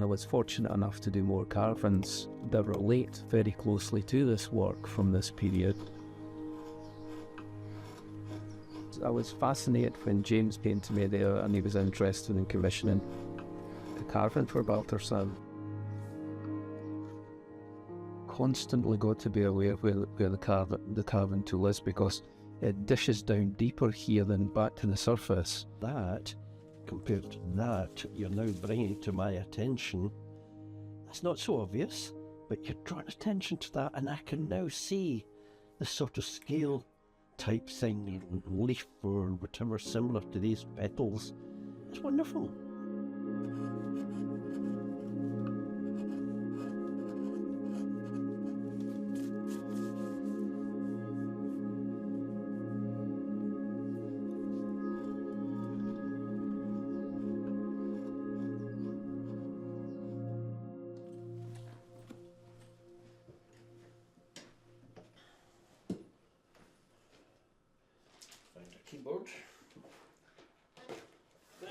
I was fortunate enough to do more carvings that relate very closely to this work from this period. I was fascinated when James came to me there and he was interested in commissioning the carving for Balthasar. Constantly got to be aware where the carving tool is, because it dishes down deeper here than back to the surface. That, compared to that, you're now bringing to my attention, that's not so obvious, but you're drawing attention to that, and I can now see the sort of scale type thing, leaf or whatever similar to these petals. It's wonderful. Find a keyboard. There.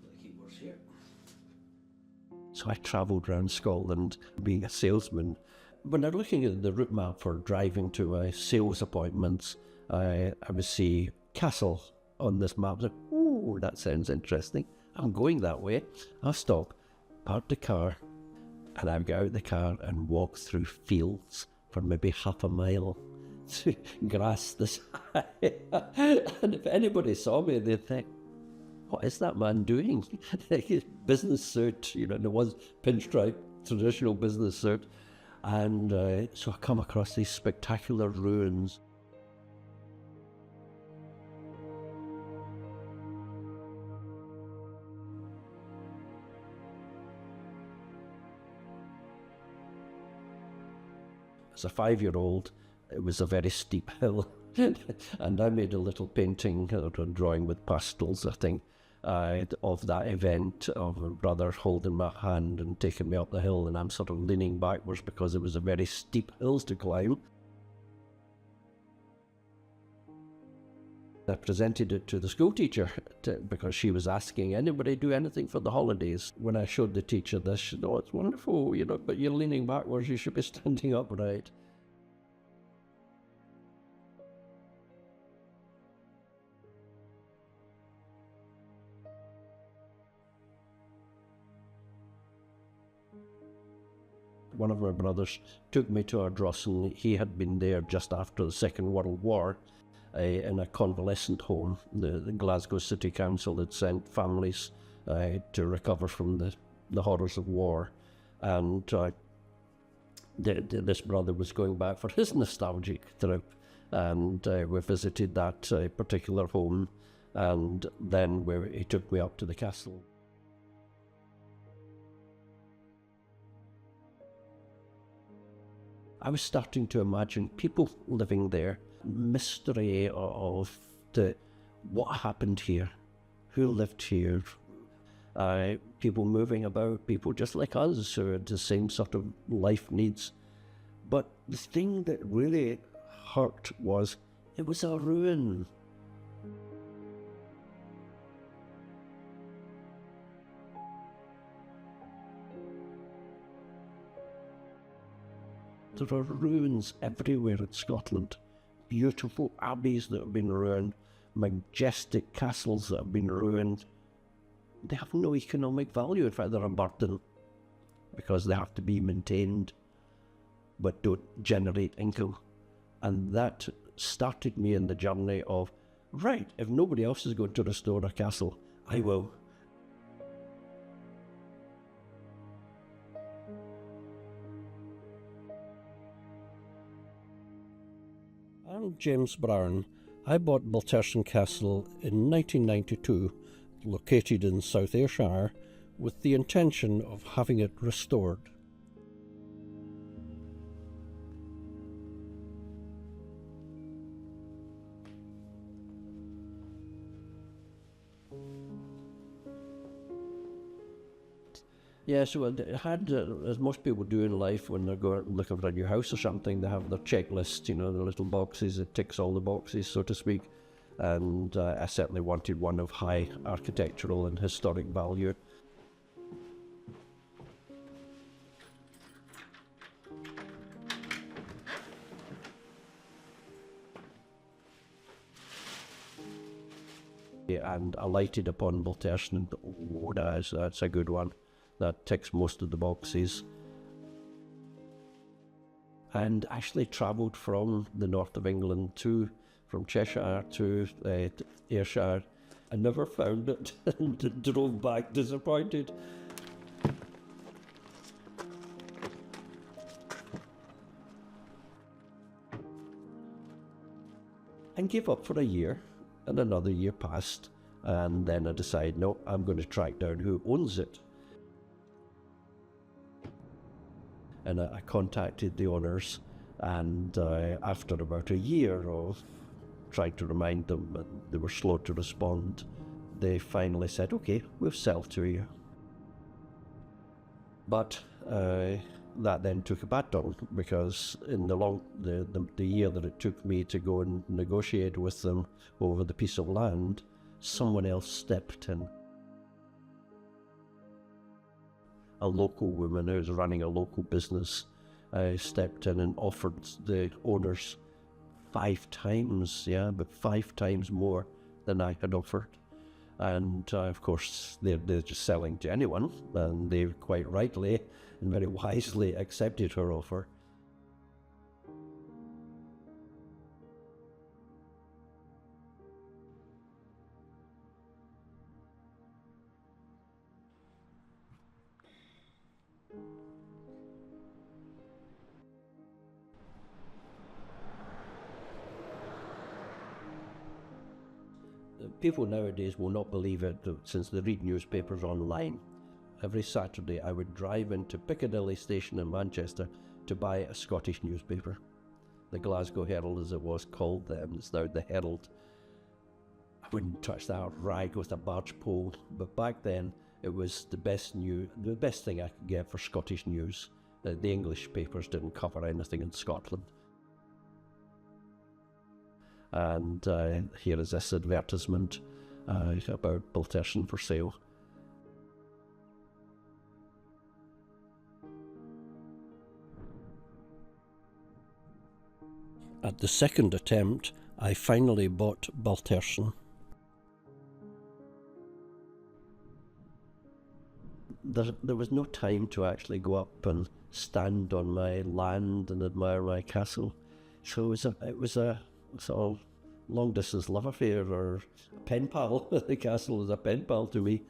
Put the keyboards here. So I travelled around Scotland being a salesman. When I'm looking at the route map for driving to my sales appointments, I would see Castle on this map. I was like, oh, that sounds interesting. I'm going that way. I'll stop, park the car, and I'd get out the car and walk through fields for maybe half a mile to grass this high. And if anybody saw me, they'd think, what is that man doing? His business suit, you know, there was pinstripe, traditional business suit. And so I come across these spectacular ruins. As a 5-year-old, it was a very steep hill, and I made a little painting or a drawing with pastels, I think, of that event, of a brother holding my hand and taking me up the hill, and I'm sort of leaning backwards because it was a very steep hills to climb. I presented it to the school teacher because she was asking, anybody do anything for the holidays? When I showed the teacher this, she said, oh, it's wonderful, you know, but you're leaning backwards, you should be standing upright. One of my brothers took me to Ardrossan. He had been there just after the Second World War in a convalescent home. The Glasgow City Council had sent families to recover from the horrors of war. And this brother was going back for his nostalgic trip. And we visited that particular home. And then he took me up to the castle. I was starting to imagine people living there, mystery of what happened here, who lived here, people moving about, people just like us who had the same sort of life needs. But the thing that really hurt was it was a ruin. There are ruins everywhere in Scotland. Beautiful abbeys that have been ruined, majestic castles that have been ruined. They have no economic value. In fact, they're a burden because they have to be maintained but don't generate income. And that started me in the journey of, right, if nobody else is going to restore a castle, I will. I'm James Brown. I bought Balterson Castle in 1992, located in South Ayrshire, with the intention of having it restored. Yeah, so it had, as most people do in life when they're going looking for a new house or something, they have their checklist, you know, the little boxes, it ticks all the boxes, so to speak. and I certainly wanted one of high architectural and historic value. And I lighted upon Balterson and thought, oh, that's a good one. That ticks most of the boxes. And actually travelled from the north of England from Cheshire to Ayrshire. I never found it and drove back disappointed. And gave up for a year, and another year passed, and then I decided, no, I'm going to track down who owns it. And I contacted the owners, and after about a year of trying to remind them, and they were slow to respond, they finally said, okay, we'll sell to you. But that then took a bad turn, because in the year that it took me to go and negotiate with them over the piece of land, someone else stepped in. A local woman who was running a local business stepped in and offered the owners 5 times, but 5 times more than I had offered. And of course, they're just selling to anyone, and they quite rightly and very wisely accepted her offer. People nowadays will not believe it, since they read newspapers online. Every Saturday I would drive into Piccadilly Station in Manchester to buy a Scottish newspaper. The Glasgow Herald, as it was called then, it's now the Herald. I wouldn't touch that rag with a barge pole, but back then it was the best thing I could get for Scottish news. The English papers didn't cover anything in Scotland. And here is this advertisement about Balterson for sale. At the second attempt, I finally bought Balterson. There was no time to actually go up and stand on my land and admire my castle. So it was a sort of long-distance love affair, or a pen pal. The castle was a pen pal to me.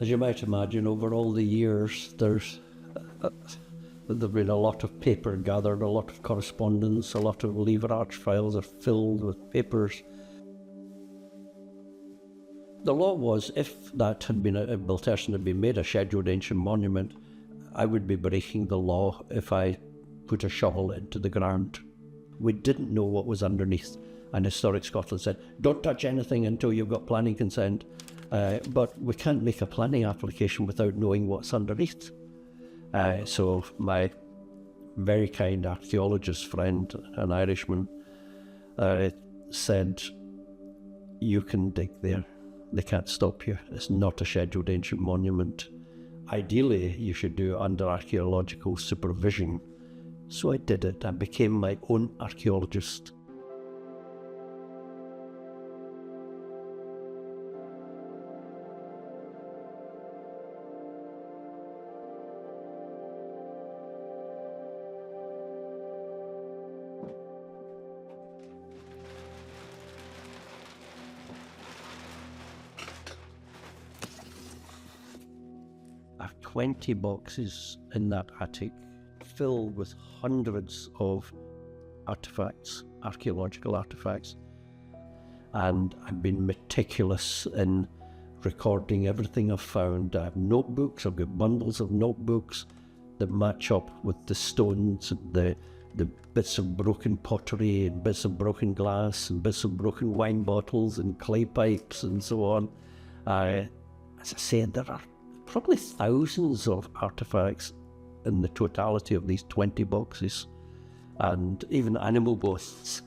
As you might imagine, over all the years, there's been a lot of paper gathered, a lot of correspondence, a lot of lever arch files are filled with papers. The law was, if that had been, if Balterson had been made a scheduled ancient monument, I would be breaking the law if I put a shovel into the ground. We didn't know what was underneath, and Historic Scotland said, don't touch anything until you've got planning consent. But we can't make a planning application without knowing what's underneath. So my very kind archaeologist friend, an Irishman, said, you can dig there. They can't stop you. It's not a scheduled ancient monument. Ideally, you should do it under archaeological supervision. So I did it. I became my own archaeologist. I have 20 boxes in that attic filled with hundreds of artifacts, archaeological artifacts. And I've been meticulous in recording everything I've found. I have notebooks, I've got bundles of notebooks that match up with the stones, and the bits of broken pottery and bits of broken glass and bits of broken wine bottles and clay pipes and so on. As I said, there are probably thousands of artifacts in the totality of these 20 boxes, and even animal bones.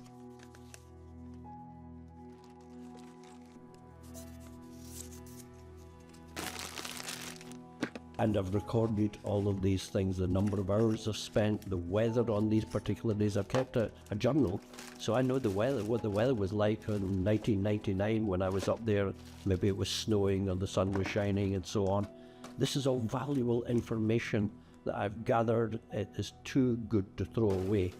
And I've recorded all of these things, the number of hours I've spent, the weather on these particular days. I've kept a journal, so I know the weather, what the weather was like in 1999 when I was up there. Maybe it was snowing or the sun was shining and so on. This is all valuable information that I've gathered. It is too good to throw away.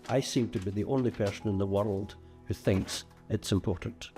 I seem to be the only person in the world who thinks it's important.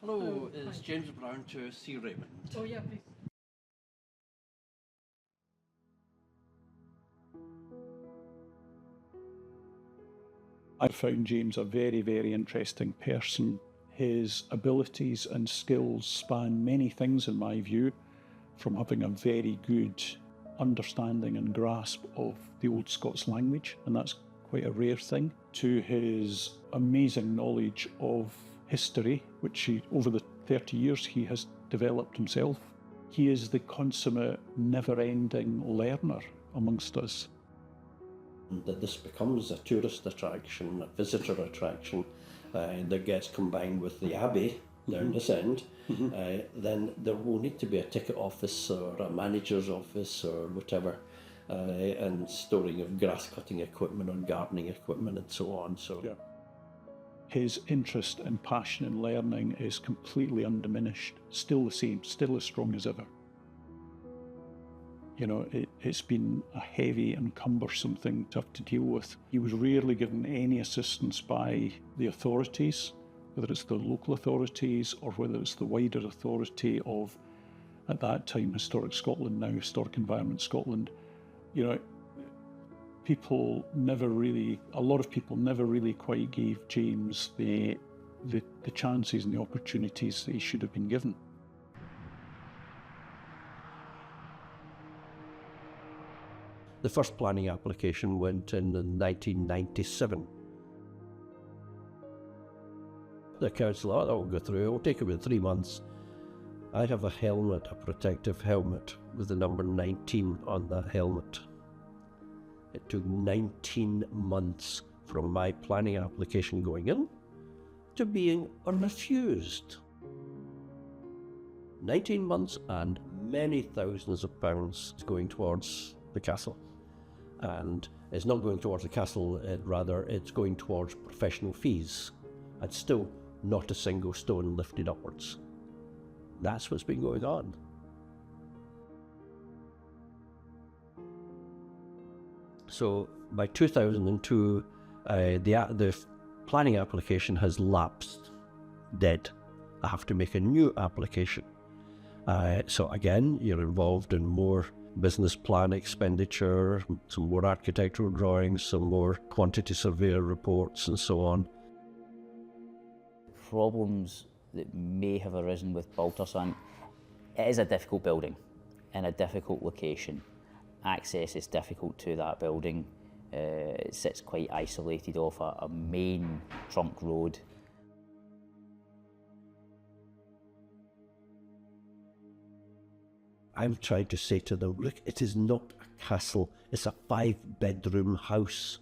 Hello, it's James Brown to see Raymond. Oh yeah, please. I found James a very, very interesting person. His abilities and skills span many things in my view, from having a very good understanding and grasp of the Old Scots language, and that's quite a rare thing, to his amazing knowledge of history, which over the 30 years he has developed himself. He is the consummate, never-ending learner amongst us. That this becomes a tourist attraction, a visitor attraction, that gets combined with the Abbey down this end, then there will need to be a ticket office or a manager's office or whatever, and storing of grass cutting equipment or gardening equipment and so on. So. Yeah. His interest and passion in learning is completely undiminished, still the same, still as strong as ever. You know, it's been a heavy and cumbersome thing to have to deal with. He was rarely given any assistance by the authorities, whether it's the local authorities or whether it's the wider authority of, at that time, Historic Scotland, now Historic Environment Scotland. You know, a lot of people never really quite gave James the chances and the opportunities that he should have been given. The first planning application went in 1997. The council, that will go through, it will take about 3 months. I have a helmet, a protective helmet, with the number 19 on that helmet. It took 19 months from my planning application going in to being refused. 19 months and many thousands of pounds going towards the castle. And it's not going towards the castle, rather it's going towards professional fees, and still not a single stone lifted upwards. That's what's been going on. So by 2002, the planning application has lapsed, dead. I have to make a new application. So again, you're involved in more business plan expenditure, some more architectural drawings, some more quantity surveyor reports and so on. Problems that may have arisen with Balterson, it is a difficult building in a difficult location. Access is difficult to that building. It sits quite isolated off a main trunk road. I'm trying to say to them, look, it is not a castle, it's a 5-bedroom house.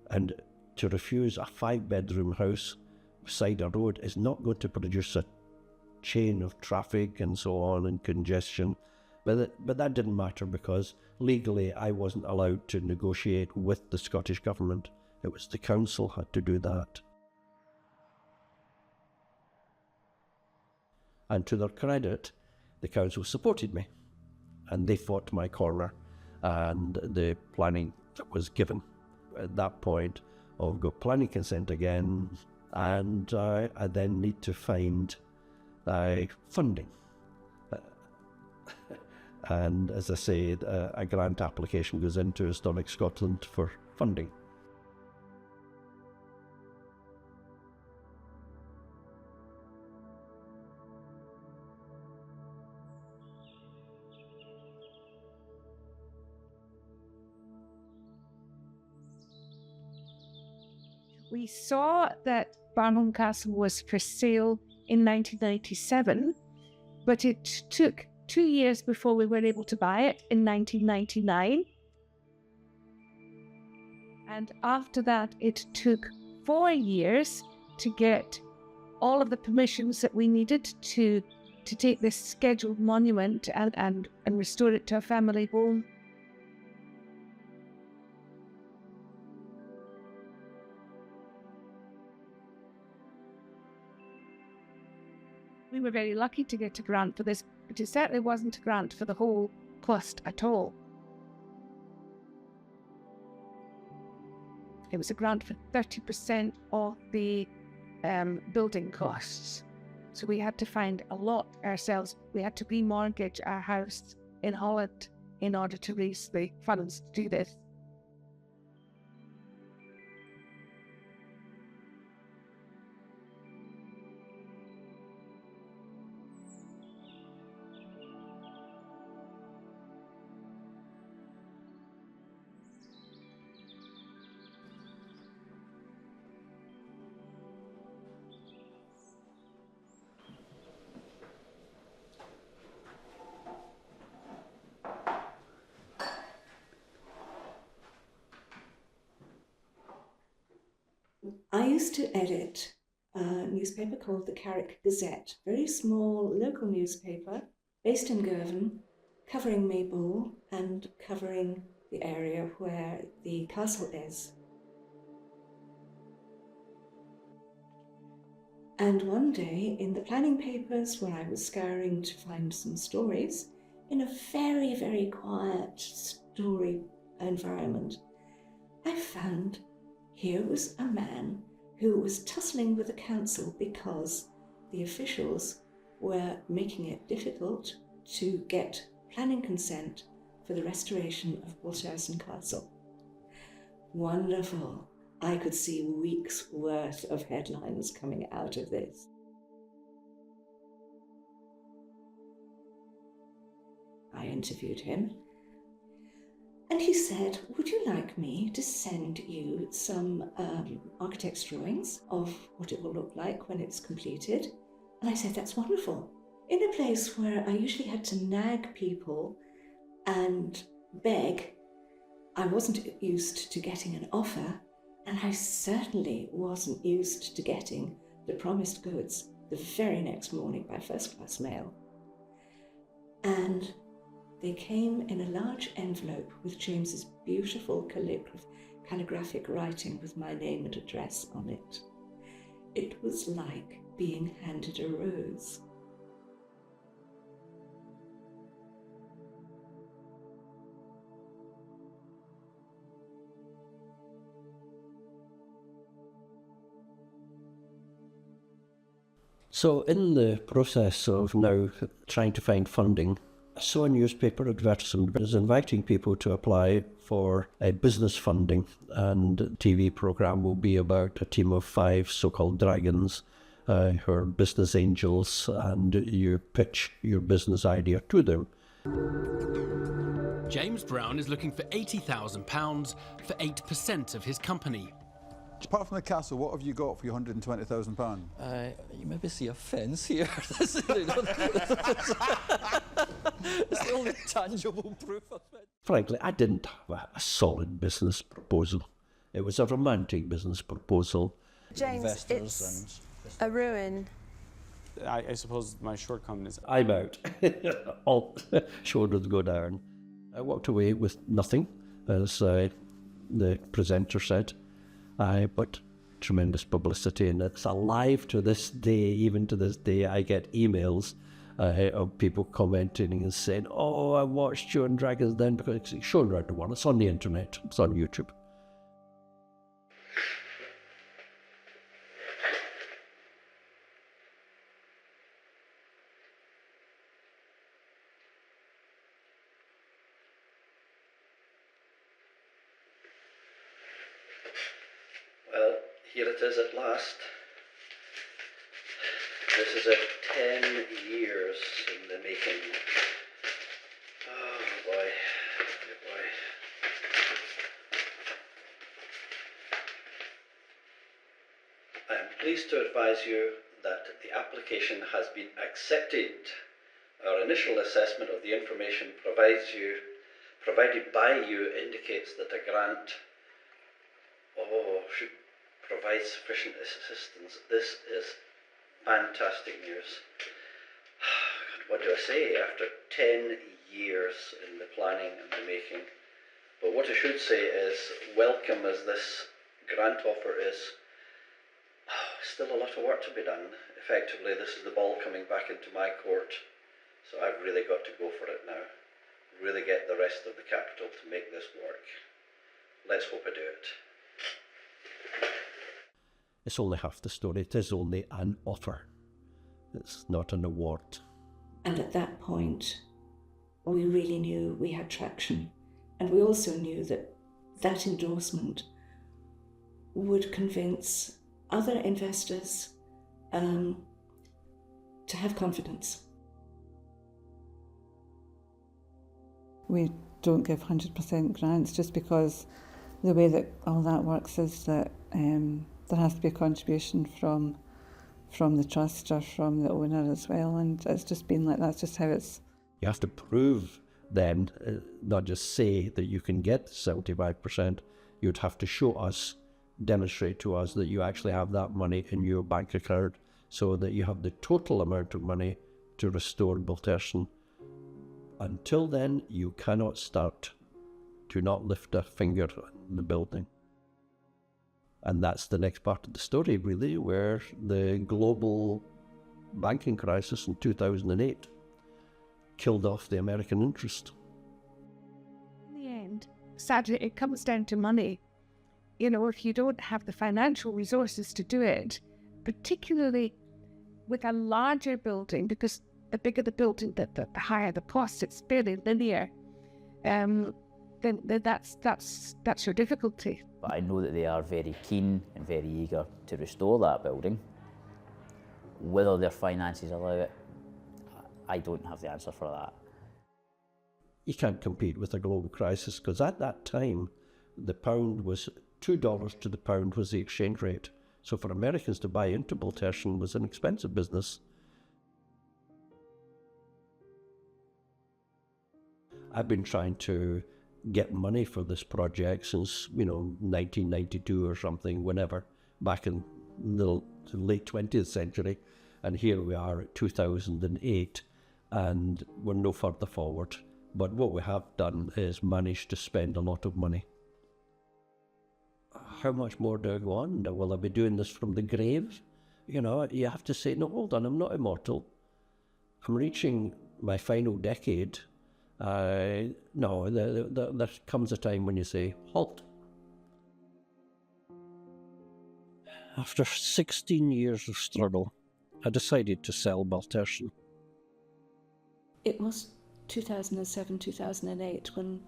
And to refuse a 5-bedroom house beside a road is not going to produce a chain of traffic and so on and congestion. But that didn't matter, because legally I wasn't allowed to negotiate with the Scottish Government. It was the council had to do that. And to their credit, the council supported me, and they fought my corner, and the planning that was given. At that point, I've got planning consent again, and I then need to find funding. And as I said, a grant application goes into Historic Scotland for funding. We saw that Barnholm Castle was for sale in 1997, but it took 2 years before we were able to buy it in 1999. And after that, it took 4 years to get all of the permissions that we needed to take this scheduled monument and restore it to a family home. We were very lucky to get a grant for this, but it certainly wasn't a grant for the whole cost at all. It was a grant for 30% of the building costs. So we had to find a lot ourselves. We had to remortgage our house in Holland in order to raise the funds to do this. I used to edit a newspaper called the Carrick Gazette, very small local newspaper based in Girvan, covering Maybole and covering the area where the castle is. And one day, in the planning papers, where I was scouring to find some stories, in a very, very quiet story environment, I found here was a man who was tussling with the council because the officials were making it difficult to get planning consent for the restoration of Balterson Castle. Wonderful. I could see weeks' worth of headlines coming out of this. I interviewed him, and he said, would you like me to send you some architect's drawings of what it will look like when it's completed? And I said, that's wonderful. In a place where I usually had to nag people and beg I wasn't used to getting an offer, and I certainly wasn't used to getting the promised goods the very next morning by first-class mail. And they came in a large envelope with James's beautiful calligraphic writing with my name and address on it. It was like being handed a rose. So in the process of now trying to find funding, I saw a newspaper advertisement that was inviting people to apply for a business funding, and the TV programme will be about a team of 5 so-called dragons who are business angels, and you pitch your business idea to them. James Brown is looking for £80,000 for 8% of his company. Apart from the castle, what have you got for your £120,000? You maybe see a fence here. It's the only tangible proof of it. Frankly, I didn't have a solid business proposal. It was a romantic business proposal. James, it's a ruin. I suppose my shortcoming is I'm out. All shoulders go down. I walked away with nothing, as the presenter said. But tremendous publicity, and it's alive to this day. Even to this day, I get emails of people commenting and saying, "Oh, I watched you on Dragons Den," because it's shown around the world. It's on the internet. It's on YouTube. Well, here it is at last. This is 10 years in the making. Oh boy, oh boy. I am pleased to advise you that the application has been accepted. Our initial assessment of the information provided by you indicates that a grant should provide sufficient assistance. This is fantastic news. What do I say? After 10 years in the planning and the making. But what I should say is, welcome as this grant offer is, still a lot of work to be done. Effectively, this is the ball coming back into my court. So I've really got to go for it now. Really get the rest of the capital to make this work. Let's hope I do it. It's only half the story. It is only an offer. It's not an award. And at that point, we really knew we had traction. And we also knew that that endorsement would convince other investors to have confidence. We don't give 100% grants just because the way that all that works is that there has to be a contribution from the trust or from the owner as well, and it's just been like that's just how it's. You have to prove then, not just say that you can get 75%, you'd have to show us, demonstrate to us that you actually have that money in your bank account so that you have the total amount of money to restore Balterson. Until then, you cannot start. Do not lift a finger in the building. And that's the next part of the story, really, where the global banking crisis in 2008 killed off the American interest. In the end, sadly, it comes down to money. You know, if you don't have the financial resources to do it, particularly with a larger building, because the bigger the building, the higher the cost, it's fairly linear, then that's your difficulty. But I know that they are very keen and very eager to restore that building. Whether their finances allow it, I don't have the answer for that. You can't compete with a global crisis, because at that time, the pound was $2 to the pound was the exchange rate. So for Americans to buy into Balterson was an expensive business. I've been trying to get money for this project since, 1992 or something, whenever, back in the late 20th century. And here we are at 2008, and we're no further forward. But what we have done is managed to spend a lot of money. How much more do I go on? Will I be doing this from the grave? You have to say, no, hold on, I'm not immortal. I'm reaching my final decade. No, there comes a time when you say, halt. After 16 years of struggle, I decided to sell Baltersen. It was 2007, 2008 when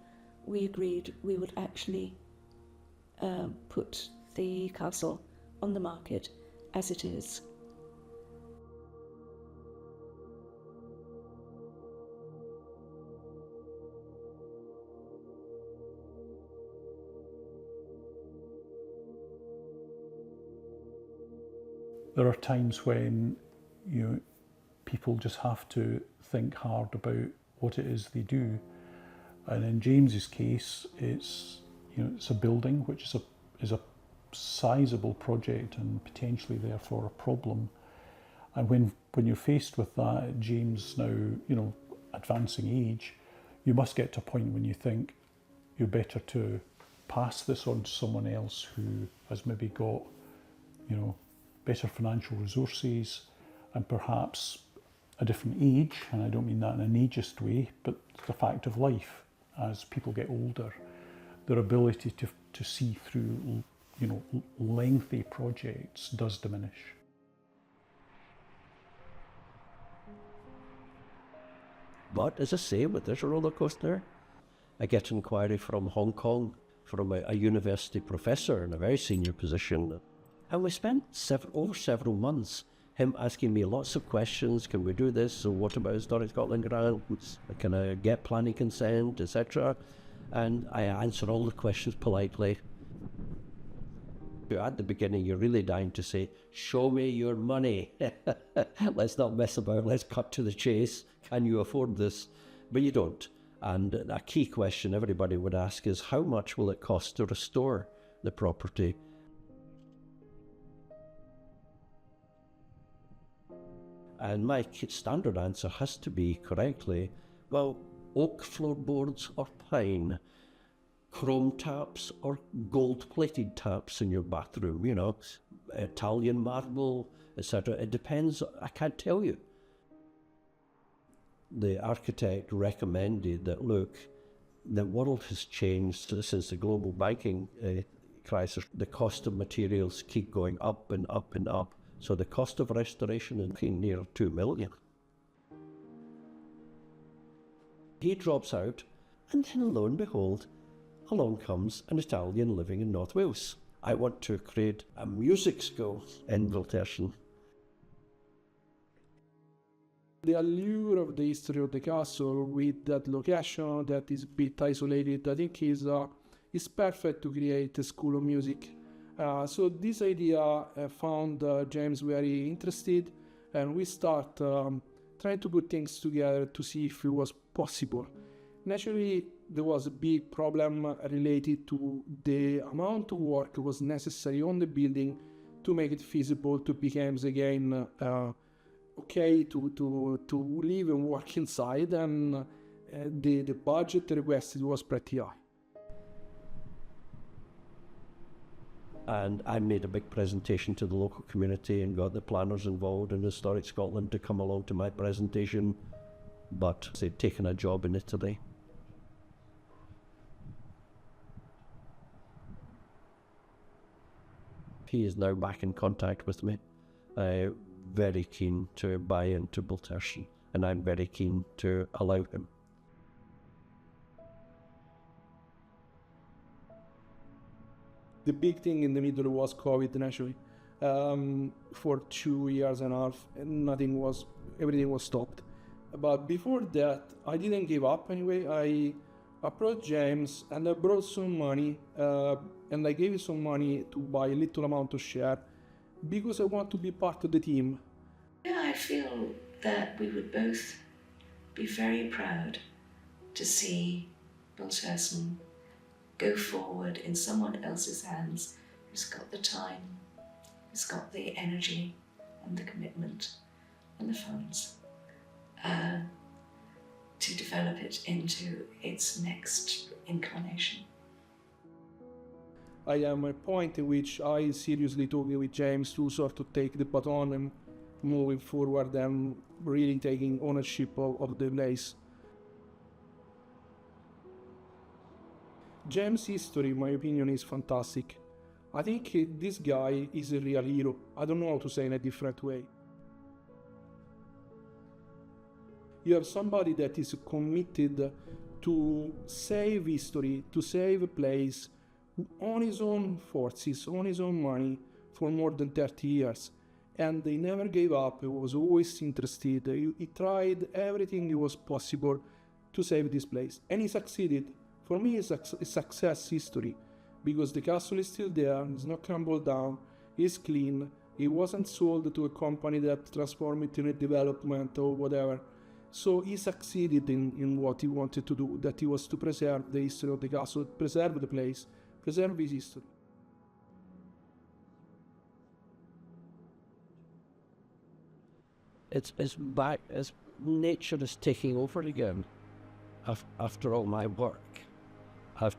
we agreed we would actually put the castle on the market as it is. There are times when people just have to think hard about what it is they do, and in James's case, it's a building which is a sizable project and potentially therefore a problem. And when you're faced with that at James' now advancing age, you must get to a point when you think you're better to pass this on to someone else who has maybe got better financial resources and perhaps a different age, and I don't mean that in an ageist way, but the fact of life as people get older, their ability to see through lengthy projects does diminish. But as I say, with this roller coaster, I get an inquiry from Hong Kong from a university professor in a very senior position. And we spent over several months, him asking me lots of questions. Can we do this? So what about Historic Scotland grants? Can I get planning consent, etc.? And I answer all the questions politely. At the beginning, you're really dying to say, show me your money. Let's not mess about, let's cut to the chase. Can you afford this? But you don't. And a key question everybody would ask is, how much will it cost to restore the property? And my standard answer has to be correctly, well, oak floorboards or pine, chrome taps or gold-plated taps in your bathroom, Italian marble, etc. It depends, I can't tell you. The architect recommended that, look, the world has changed since the global banking crisis. The cost of materials keep going up and up and up. So the cost of restoration is near 2 million. He drops out, and then lo and behold, along comes an Italian living in North Wales. I want to create a music school in Baltersen. The allure of the history of the castle with that location that is a bit isolated, I think is perfect to create a school of music. So this idea found James very interested, and we start trying to put things together to see if it was possible. Naturally, there was a big problem related to the amount of work was necessary on the building to make it feasible to become again okay to live and work inside, and the budget requested was pretty high. And I made a big presentation to the local community and got the planners involved in Historic Scotland to come along to my presentation, but they'd taken a job in Italy. He is now back in contact with me, very keen to buy into Baltersen, and I'm very keen to allow him. The big thing in the middle was COVID, naturally. For 2 years and a half, and everything was stopped. But before that, I didn't give up anyway. I approached James and I brought some money, and I gave him some money to buy a little amount of share because I want to be part of the team. Yeah, I feel that we would both be very proud to see person go forward in someone else's hands who's got the time, who's got the energy and the commitment and the funds to develop it into its next incarnation. I am at a point in which I seriously talking with James to sort of take the baton and moving forward and really taking ownership of the place. James' history, in my opinion, is fantastic. I think this guy is a real hero. I don't know how to say in a different way. You have somebody that is committed to save history, to save a place on his own forces, on his own money for more than 30 years. And he never gave up, he was always interested. He tried everything it was possible to save this place. And he succeeded. For me, it's a success history because the castle is still there, it's not crumbled down, it's clean, it wasn't sold to a company that transformed it in a development or whatever. So he succeeded in what he wanted to do, that he was to preserve the history of the castle, preserve the place, preserve his history. It's back, as nature is taking over again. After all my work,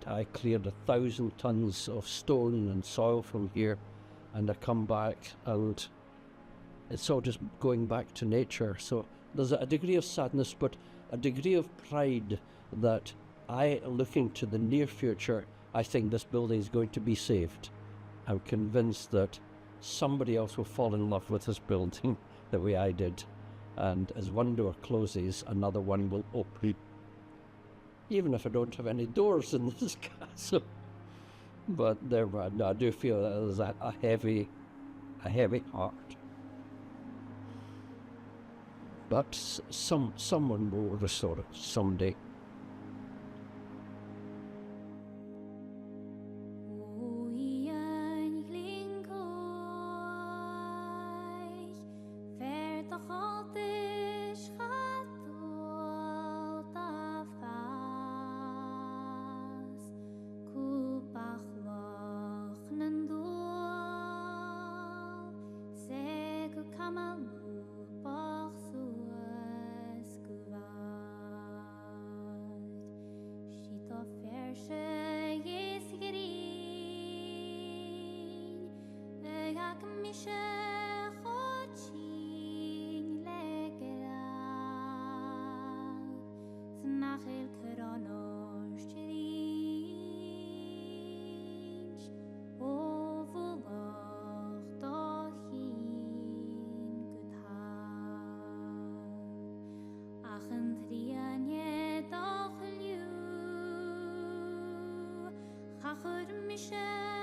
I cleared 1,000 tons of stone and soil from here, and I come back and it's all just going back to nature. So there's a degree of sadness, but a degree of pride that looking to the near future, I think this building is going to be saved. I'm convinced that somebody else will fall in love with this building the way I did. And as one door closes, another one will open. Even if I don't have any doors in this castle. But I do feel that there's a heavy heart. But someone will restore it someday. Michelle.